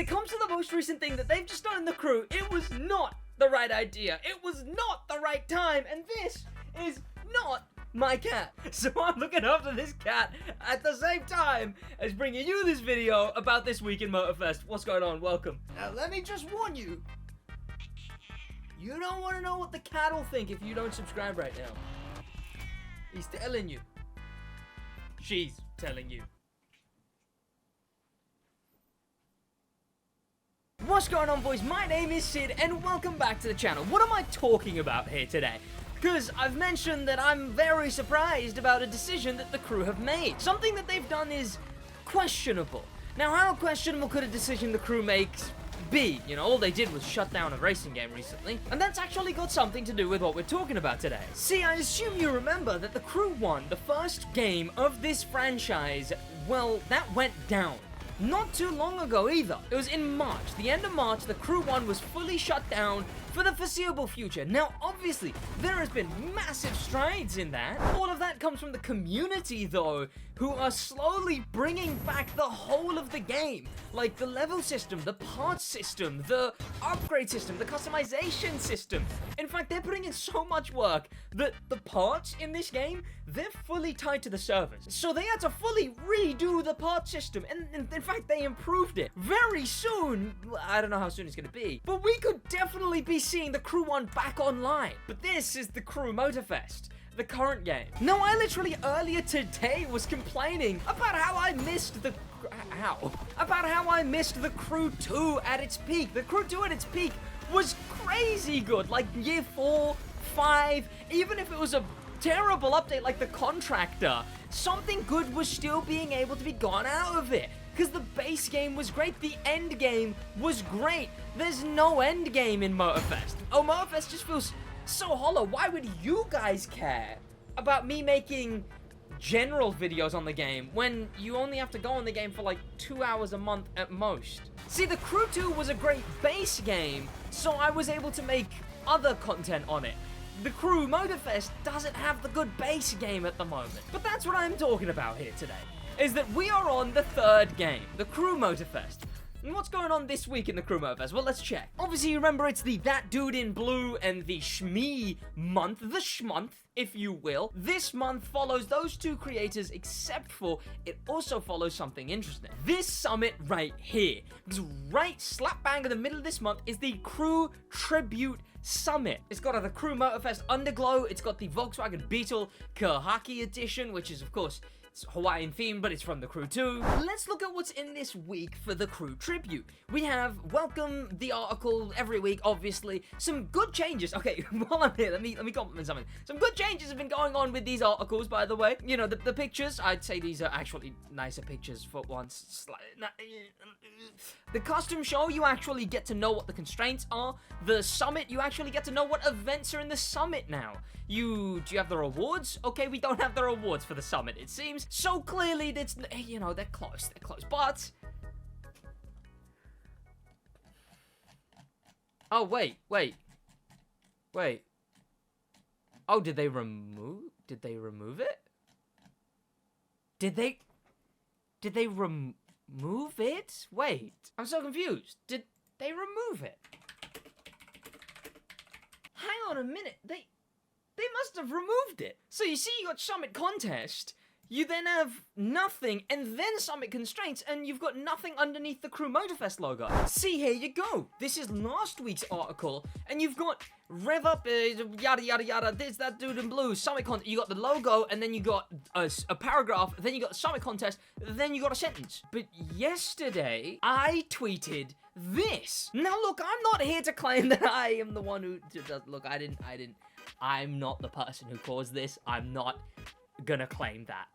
it comes to the most recent thing that they've just done in the crew, it was not the right idea. It was not the right time, and this is not my cat. So I'm looking after this cat at the same time as bringing you this video about this week in Motorfest. What's going on? Welcome. Now let me just warn you, you don't want to know what the cat will think if you don't subscribe right now. He's telling you. She's telling you. What's going on, boys? My name is Sid, and welcome back to the channel. What am I talking about here today? Because I've mentioned that I'm very surprised about a decision that the crew have made. Something that they've done is questionable. Now, how questionable could a decision the crew makes be? You know, all they did was shut down a racing game recently, and that's actually got something to do with what we're talking about today. See, I assume you remember that the crew won the first game of this franchise. Well, that went down. Not too long ago either. It was in March. The end of March, the Crew 1 was fully shut down for the foreseeable future. Now, obviously, there has been massive strides in that. All of that comes from the community, though, who are slowly bringing back the whole of the game. Like the level system, the parts system, the upgrade system, the customization system. In fact, they're putting in so much work that the parts in this game, they're fully tied to the servers. So they had to fully redo the part system, and in fact, they improved it. Very soon, I don't know how soon it's gonna be, but we could definitely be seeing the Crew 1 back online. But this is the Crew Motorfest, the current game. Now, I literally earlier today was complaining about how I missed the Crew 2 at its peak. The Crew 2 at its peak was crazy good, like year 4, 5, even if it was a terrible update like the Contractor, something good was still being able to be gone out of it. Because the base game was great, the end game was great. There's no end game in Motorfest. Oh, Motorfest just feels so hollow. Why would you guys care about me making general videos on the game when you only have to go on the game for like 2 hours a month at most? See, the Crew 2 was a great base game, so I was able to make other content on it. The Crew Motorfest doesn't have the good base game at the moment. But that's what I'm talking about here today, is that we are on the third game, the Crew Motorfest. And what's going on this week in the Crew Motorfest? Well, let's check. Obviously, you remember it's the That Dude in Blue and the Shmee month, the Shmonth, if you will. This month follows those two creators, except for it also follows something interesting. This summit right here, because right slap bang in the middle of this month is the Crew Tribute Summit. It's got the Crew Motorfest Underglow, it's got the Volkswagen Beetle Kahaki Edition, which is, of course, it's Hawaiian themed, but it's from the Crew 2. Let's look at what's in this week for the Crew Tribute. We have welcome the article every week, obviously. Some good changes. Okay, while I'm here, let me compliment something. Some good changes have been going on with these articles, by the way. You know, the pictures, I'd say these are actually nicer pictures for once. The custom show, you actually get to know what the constraints are. The summit, you actually get to know what events are in the summit now. Do you have the rewards? Okay, we don't have the rewards for the summit, it seems. So clearly, that's, you know, they're close, but... Oh, wait. Oh, did they remove it? Did they remove it? Wait, I'm so confused. Did they remove it? Hang on a minute, they must have removed it. So you see, you got Summit Contest, you then have nothing, and then Summit Constraints, and you've got nothing underneath the Crew Motorfest logo. See, here you go. This is last week's article, and you've got Rev Up, yada, yada, yada, there's That Dude in Blue, Summit Contest, you got the logo, and then you got a paragraph, then you got the Summit Contest, then you got a sentence. But yesterday, I tweeted this. Now, look, I'm not here to claim that I am the one who does, look, I'm not the person who caused this. I'm not gonna claim that.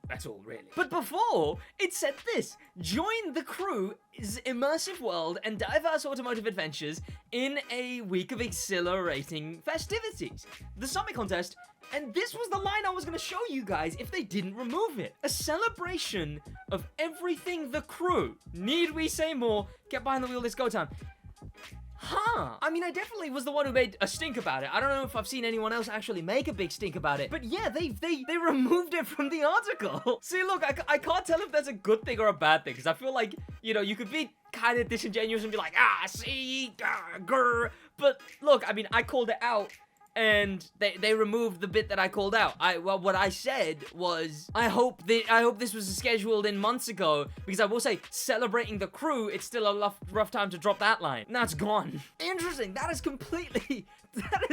That's all, really. But before, it said this: join the Crew's immersive world and diverse automotive adventures in a week of exhilarating festivities. The Summit Contest, and this was the line I was gonna show you guys if they didn't remove it. A celebration of everything the Crew. Need we say more? Get behind the wheel, let's go time. Huh. I mean, I definitely was the one who made a stink about it. I don't know if I've seen anyone else actually make a big stink about it. But yeah, they removed it from the article. See, look, I can't tell if that's a good thing or a bad thing, because I feel like, you know, you could be kind of disingenuous and be like, see, grr. But look, I mean, I called it out. And they removed the bit that I called out. Well, what I said was, I hope this was scheduled in months ago, because I will say, celebrating the crew, it's still a rough time to drop that line. Now it's gone. Interesting. That is completely, that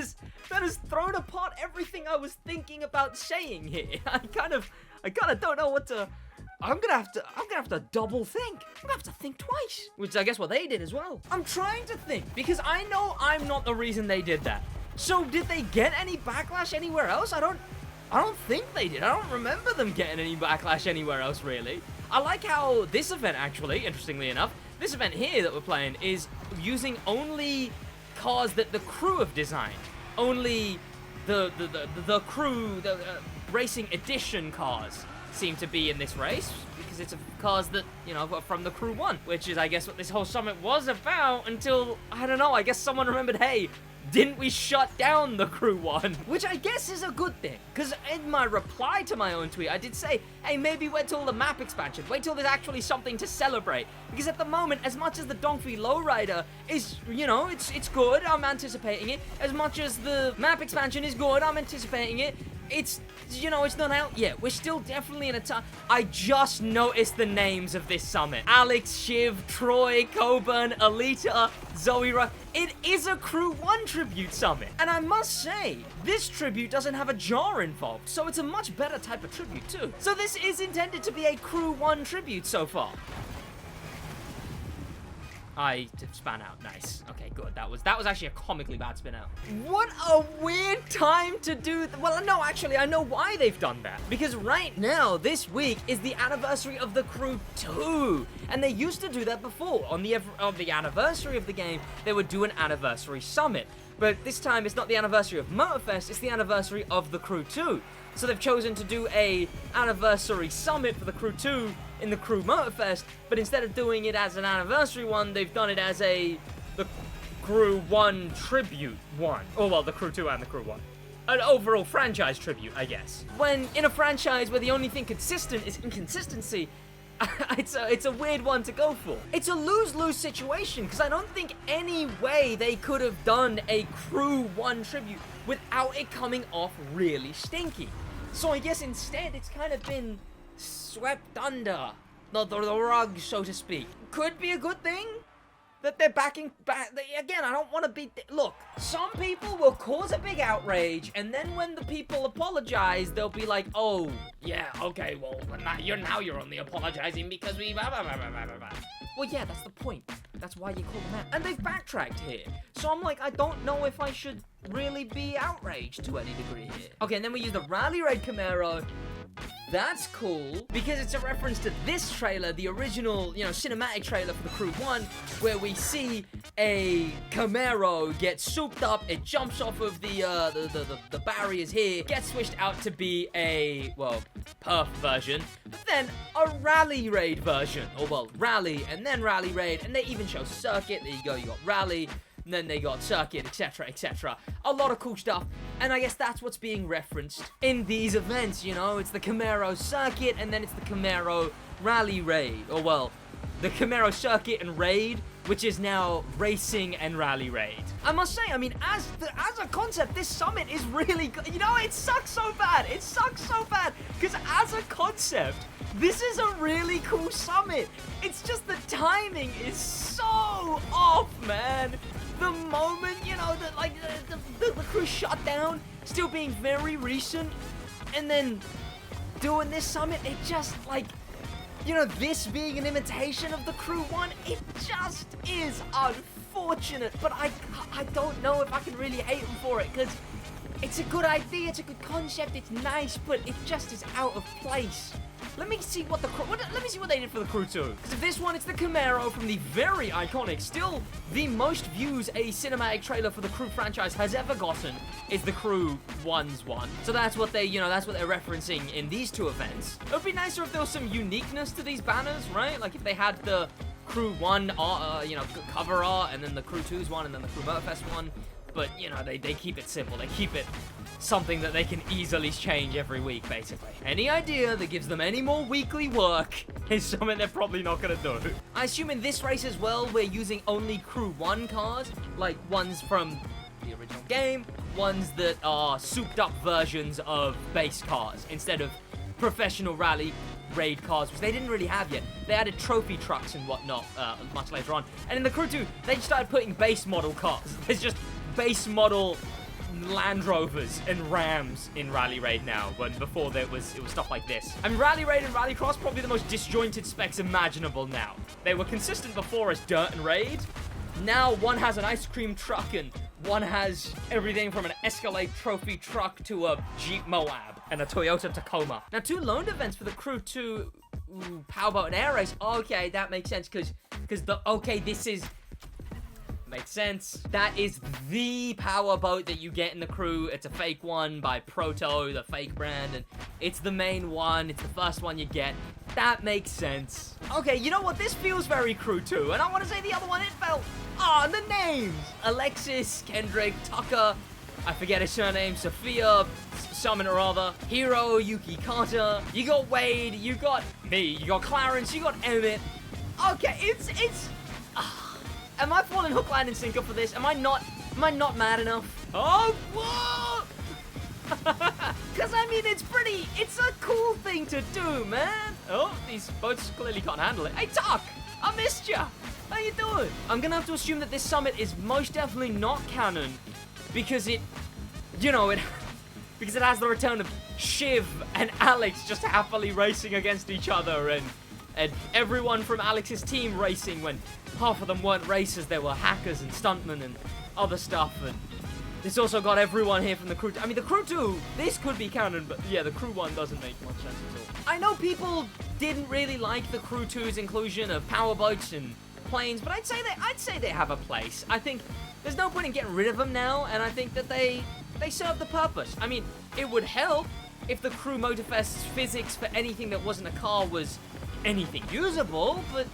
has thrown apart everything I was thinking about saying here. I kind of don't know what to. I'm gonna have to double think. I'm gonna have to think twice, which I guess what they did as well. I'm trying to think, because I know I'm not the reason they did that. So, did they get any backlash anywhere else? I don't think they did. I don't remember them getting any backlash anywhere else, really. I like how this event, actually, interestingly enough, this event here that we're playing is using only cars that the crew have designed. Only the crew, the racing edition cars seem to be in this race, because it's cars that, you know, are from the Crew 1, which is, I guess, what this whole summit was about until, I don't know, I guess someone remembered, hey, didn't we shut down the Crew 1? Which I guess is a good thing, because in my reply to my own tweet, I did say, hey, maybe wait till the map expansion, wait till there's actually something to celebrate, because at the moment, as much as the Donkey Lowrider is, you know, it's good, I'm anticipating it, as much as the map expansion is good, I'm anticipating it, it's, you know, it's not out yet. We're still definitely in a time. I just noticed the names of this summit. Alex, Shiv, Troy, Coburn, Alita, Zoe Ruck. It is a Crew 1 tribute summit. And I must say, this tribute doesn't have a jar involved, so it's a much better type of tribute too. So this is intended to be a Crew 1 tribute so far. I span out. Nice. Okay, good. That was actually a comically bad spin out. What a weird time to do. Well, no, actually, I know why they've done that. Because right now, this week is the anniversary of the Crew 2, and they used to do that before. On the anniversary of the game, they would do an anniversary summit. But this time, it's not the anniversary of Motorfest, it's the anniversary of the Crew 2. So they've chosen to do a anniversary summit for the Crew 2 in the Crew Motorfest, but instead of doing it as an anniversary one, they've done it as the Crew 1 tribute one. Oh, well, the Crew 2 and the Crew 1. An overall franchise tribute, I guess. When in a franchise where the only thing consistent is inconsistency, it's a weird one to go for. It's a lose-lose situation, because I don't think any way they could have done a Crew 1 tribute without it coming off really stinky. So I guess instead it's kind of been swept under the rug, so to speak. Could be a good thing that they're backing back. Again, I don't want to be. Look, some people will cause a big outrage, and then when the people apologize, they'll be like, "Oh, yeah, okay, well, now you're only apologizing because we blah, blah, blah, blah, blah, blah." Well, yeah, that's the point. That's why you call them out. And they've backtracked here. So I'm like, I don't know if I should really be outraged to any degree here. Okay, and then we use the Rally Raid Camaro. That's cool, because it's a reference to this trailer, the original, you know, cinematic trailer for the Crew 1, where we see a Camaro get souped up, it jumps off of the barriers here, gets switched out to be a, well, Perf version, but then a Rally Raid version, or well, Rally, and then Rally Raid, and they even show Circuit. There you go, you got Rally, and then they got Circuit, etc., etc. A lot of cool stuff, and I guess that's what's being referenced in these events, you know? It's the Camaro Circuit, and then it's the Camaro Rally Raid, or well, the Camaro Circuit and Raid, which is now Racing and Rally Raid. I must say, I mean, as a concept, this summit is really good. You know, it sucks so bad. It sucks so bad, because as a concept, this is a really cool summit. It's just the timing is so off, man. The moment, you know, the crew shut down, still being very recent, and then doing this summit, it just, like, you know, this being an imitation of the Crew 1, it just is unfortunate, but I don't know if I can really hate them for it, because it's a good idea, it's a good concept, it's nice, but it just is out of place. Let me see what they did for the Crew 2. Because if this one, it's the Camaro from the very iconic, still the most views a cinematic trailer for the Crew franchise has ever gotten, is the Crew 1's one. So that's what they, you know, that's what they're referencing in these two events. It would be nicer if there was some uniqueness to these banners, right? Like if they had the Crew 1, cover art, and then the Crew 2's one, and then the Crew Motorfest one. But, you know, they keep it simple. They keep it something that they can easily change every week, basically. Any idea that gives them any more weekly work is something they're probably not gonna do. I assume in this race as well, we're using only Crew 1 cars, like ones from the original game, ones that are souped up versions of base cars, instead of professional rally raid cars, which they didn't really have yet. They added trophy trucks and whatnot much later on. And in the Crew 2, they started putting base model cars. There's just base model Land Rovers and Rams in Rally Raid now, when before it was stuff like this. I mean, Rally Raid and Rallycross, probably the most disjointed specs imaginable now. They were consistent before as Dirt and Raid. Now one has an ice cream truck and one has everything from an Escalade trophy truck to a Jeep Moab and a Toyota Tacoma. Now 2 loaned events for the Crew 2 Powerboat and Air Race. Okay, that makes sense because this is... Makes sense. That is the powerboat that you get in the Crew. It's a fake one by Proto, the fake brand, and it's the main one. It's the first one you get. That makes sense. Okay, you know what? This feels very Crew 2, and I want to say the other one, it felt... Ah, the names! Alexis, Kendrick, Tucker, I forget his surname, Sophia, something or other, Hero, Yuki Carter, you got Wade, you got me, you got Clarence, you got Emmett. Okay, it's... Am I falling hook, line, and sinker for this? Am I not mad enough? Oh, whoa! Because, I mean, it's a cool thing to do, man. Oh, these boats clearly can't handle it. Hey, Tuck! I missed ya! How you doing? I'm gonna have to assume that this summit is most definitely not canon because because it has the return of Shiv and Alex just happily racing against each other and everyone from Alex's team racing when half of them weren't racers, they were hackers and stuntmen and other stuff. And this also got everyone here from the Crew 2. I mean, the Crew 2, this could be canon, but yeah, the Crew 1 doesn't make much sense at all. I know people didn't really like the Crew 2's inclusion of powerboats and planes, but I'd say they have a place. I think there's no point in getting rid of them now, and I think that they serve the purpose. I mean, it would help if the Crew Motorfest's physics for anything that wasn't a car was anything usable, but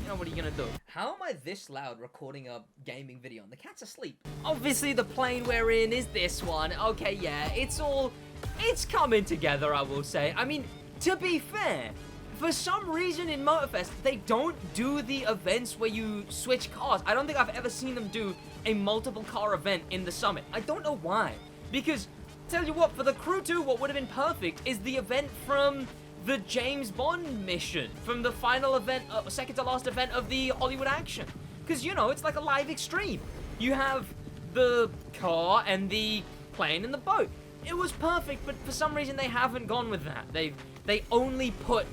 you know, what are you gonna do? How am I this loud recording a gaming video and the cat's asleep? Obviously the plane we're in is this one. Okay, yeah, it's coming together, I will say. I mean, to be fair, for some reason in Motorfest, they don't do the events where you switch cars. I don't think I've ever seen them do a multiple car event in the summit. I don't know why. Because, tell you what, for the Crew 2, what would have been perfect is the event from the James Bond mission, from the final event, second to last event of the Hollywood action. Because, you know, it's like a live extreme. You have the car and the plane and the boat. It was perfect, but for some reason they haven't gone with that. They only put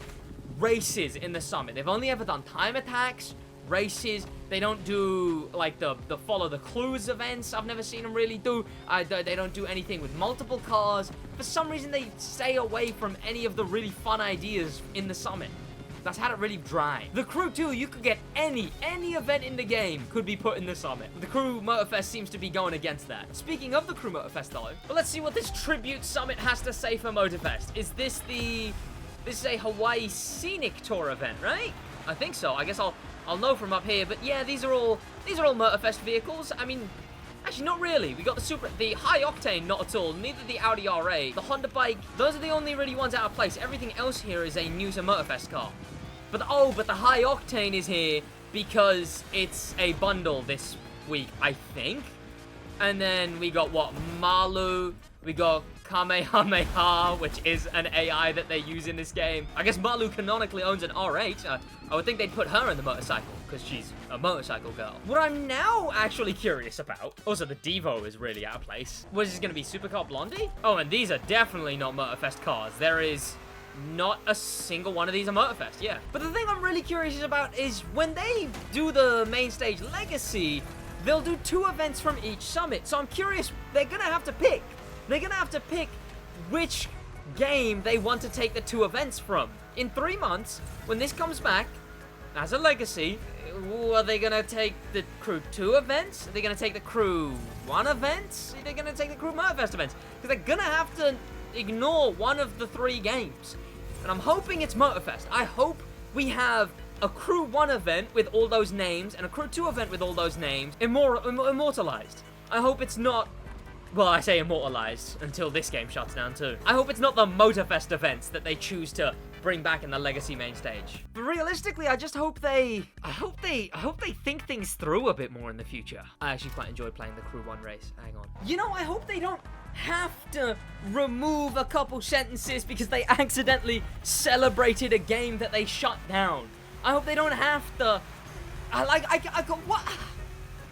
races in the summit. They've only ever done time attacks, races. They don't do like the follow the clues events. I've never seen them really do. They don't do anything with multiple cars. For some reason they stay away from any of the really fun ideas in the summit. That's had it really dry. The Crew 2, you could get any event in the game could be put in the summit. The Crew Motorfest seems to be going against that. Speaking of the Crew Motorfest though, well, let's see what this tribute summit has to say for Motorfest. Is this is a Hawaii Scenic Tour event, right? I think so. I guess I'll know from up here, but yeah, these are all Motorfest vehicles. I mean, actually not really. We got the High Octane, not at all. Neither the Audi RA, the Honda Bike. Those are the only really ones out of place. Everything else here is a new to Motorfest car. But the High Octane is here because it's a bundle this week, I think. And then we got what, Malu. We got Kamehameha, which is an AI that they use in this game. I guess Malu canonically owns an R8. I would think they'd put her in the motorcycle, because she's a motorcycle girl. What I'm now actually curious about, also the Devo is really out of place. Was this going to be Supercar Blondie? Oh, and these are definitely not Motorfest cars. There is not a single one of these are Motorfest, yeah. But the thing I'm really curious about is when they do the main stage Legacy, they'll do 2 events from each summit. So I'm curious, they're going to have to pick. They're going to have to pick which game they want to take the 2 events from. In 3 months, when this comes back as a Legacy, are they going to take the Crew 2 events? Are they going to take the Crew 1 events? Are they going to take the Crew Motorfest events? Because they're going to have to ignore one of the 3 games. And I'm hoping it's Motorfest. I hope we have a Crew 1 event with all those names and a Crew 2 event with all those names immortalized. I hope it's not... Well, I say immortalized until this game shuts down too. I hope it's not the Motorfest events that they choose to bring back in the Legacy main stage. But realistically, I just hope they think things through a bit more in the future. I actually quite enjoyed playing the Crew 1 race. Hang on. You know, I hope they don't have to remove a couple sentences because they accidentally celebrated a game that they shut down. I hope they don't have to... what?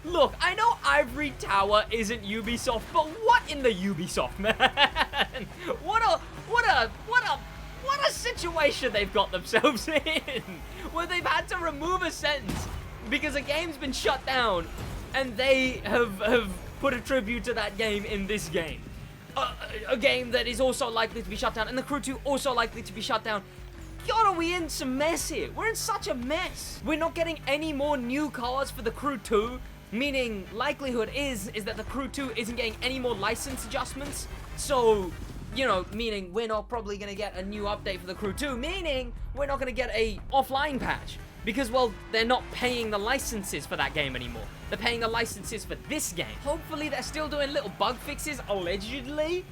Look, I know Ivory Tower isn't Ubisoft, but what in the Ubisoft, man? What a situation they've got themselves in, where they've had to remove a sentence because a game's been shut down, and they have put a tribute to that game in this game. A game that is also likely to be shut down, and the Crew 2 also likely to be shut down. God, are we in some mess here? We're in such a mess. We're not getting any more new cars for the Crew 2. Meaning, likelihood is that the Crew 2 isn't getting any more license adjustments. So, you know, meaning we're not probably going to get a new update for the Crew 2. Meaning, we're not going to get a offline patch. Because, well, they're not paying the licenses for that game anymore. They're paying the licenses for this game. Hopefully, they're still doing little bug fixes, allegedly.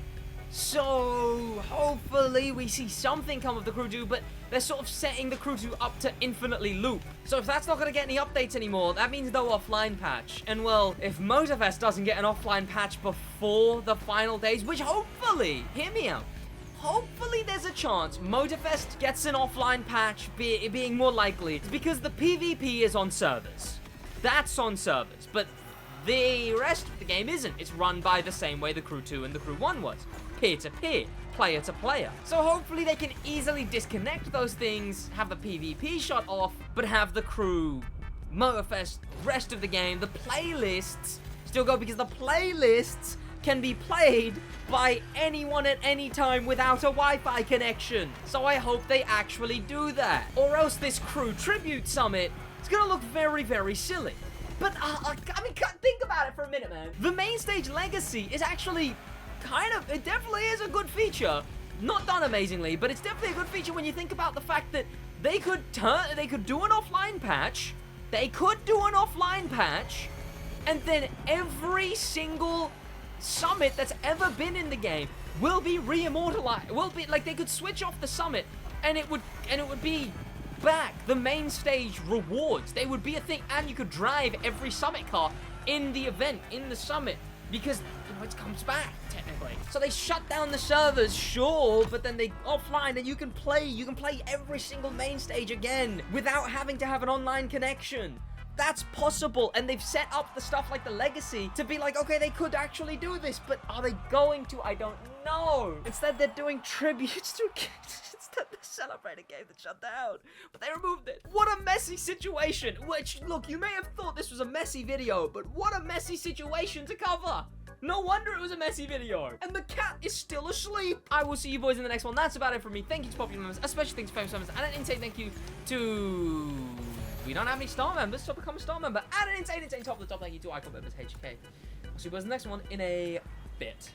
So, hopefully we see something come of the Crew 2, but they're sort of setting the Crew 2 up to infinitely loop. So if that's not going to get any updates anymore, that means no offline patch. And well, if Motorfest doesn't get an offline patch before the final days, which hopefully, hear me out, hopefully there's a chance Motorfest gets an offline patch, being more likely, it's because the PvP is on servers. That's on servers, but the rest of the game isn't. It's run by the same way the Crew 2 and the Crew 1 was. Peer-to-peer, player-to-player. So hopefully they can easily disconnect those things, have the PvP shut off, but have the Crew Motorfest, rest of the game, the playlists still go, because the playlists can be played by anyone at any time without a Wi-Fi connection. So I hope they actually do that. Or else this Crew Tribute Summit is gonna look very, very silly. But, I mean, think about it for a minute, man. The main stage Legacy is actually it definitely is a good feature. Not done amazingly, but it's definitely a good feature when you think about the fact that they could do an offline patch. They could do an offline patch, and then every single summit that's ever been in the game will be re-immortalized. Will be like they could switch off the summit, and it would be back. The main stage rewards, they would be a thing, and you could drive every summit car in the event, in the summit, because it comes back technically. So they shut down the servers, sure, but then they offline, and you can play every single main stage again without having to have an online connection. That's possible, and they've set up the stuff like the Legacy to be like, okay, they could actually do this, but are they going to? I don't know. Instead, they're doing tributes to instead they celebrate a game that shut down, but they removed it. What a messy situation. Which, look, you may have thought this was a messy video, but what a messy situation to cover. No wonder it was a messy video. And the cat is still asleep. I will see you boys in the next one. That's about it from me. Thank you to popular members, especially thanks to famous members, and an insane thank you to... We don't have any star members, so become a star member. And an insane top of the top thank you to Icon members, HK. I'll see you boys in the next one in a bit.